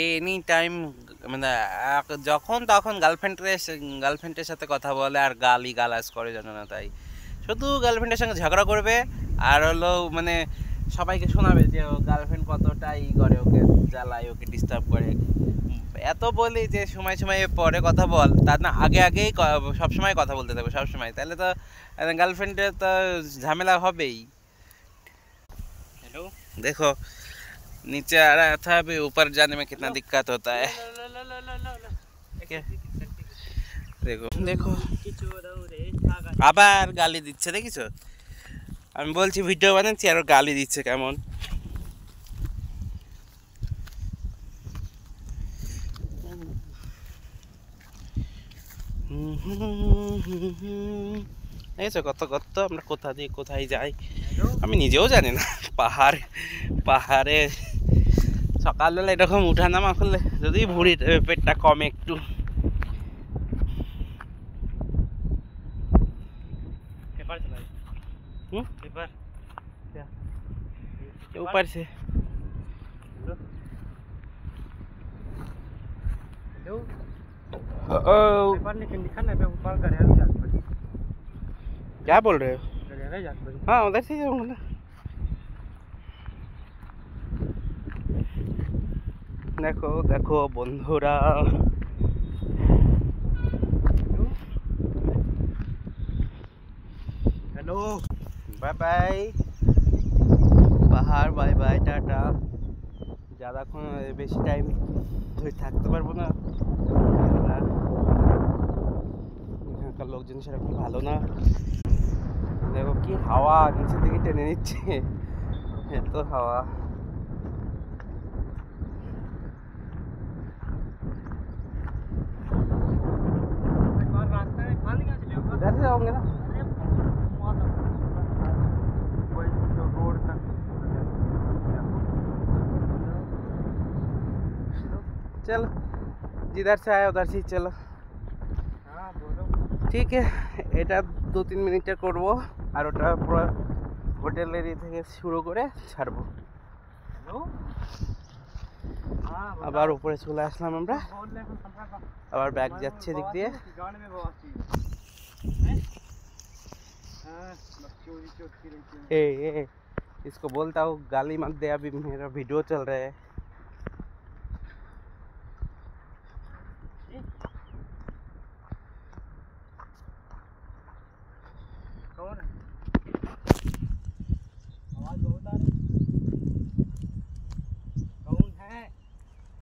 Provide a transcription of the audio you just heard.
Any time মানে যখন তখন গার্লফ্রেন্ডের সাথে কথা বলে আর গালি গালাজ করে জানো না, তাই শুধু গার্লফ্রেন্ডের সঙ্গে ঝগড়া করবে আর হলো মানে সবাইকে শোনাবে যে গার্লফ্রেন্ড কতটা ই করে, ওকে জ্বালায়, ওকে ডিস্টার্ব করে। এত বলি যে সময় সময় পরে কথা বল, তার না আগে আগেই সবসময় কথা বলতে থাকবে সবসময়, তাহলে তো গার্লফ্রেন্ডের তো ঝামেলা হবেই। हेलो देखो नीचे आ रहा था, अभी ऊपर जाने में कितना दिक्कत होता है। देखो देखो আবার গালি দিচ্ছে, দেখিছো? আমি বলছি ভিডিও বানাচ্ছি আর গালি দিচ্ছে কেমন। দেখেছো কত কত আমরা কোথা দিয়ে কোথায় যাই আমি নিজেও জানি না। পাহাড়ে সকালবেলা এরকম উঠানামা করলে যদি ভুঁড়ির পেটটা কমে একটু। ऊपर से क्या बोल रहे हो? हाँ उधर से जाऊंगा ना। देखो देखो बंधुरा, हेलो बाय बाय পাহাড়, বাই বাই টাটা। ज़्यादाক্ষণ বেশি টাইম ধরে থাকতে পারবো না, এখানকার লোকজন সেরকম ভালো না। দেখো কি হাওয়া নিচের দিকে টেনে নিচ্ছে, এত হাওয়া। इधर से जाओगे ना? चलो जिधर से आया उधर से ही चलो। हाँ बोलो। ठीक है, এটা 2-3 মিনিটে করবো আর ওটা পুরো হোটেল এরিয়া থেকে শুরু করে ছাড়বো। আবার উপরে চলে আসলাম আমরা, আবার ব্যাগ যাচ্ছে দিক দিয়ে। ए, इसको बोलता हूँ गाली मत दे, अभी मेरा वीडियो चल रहा है।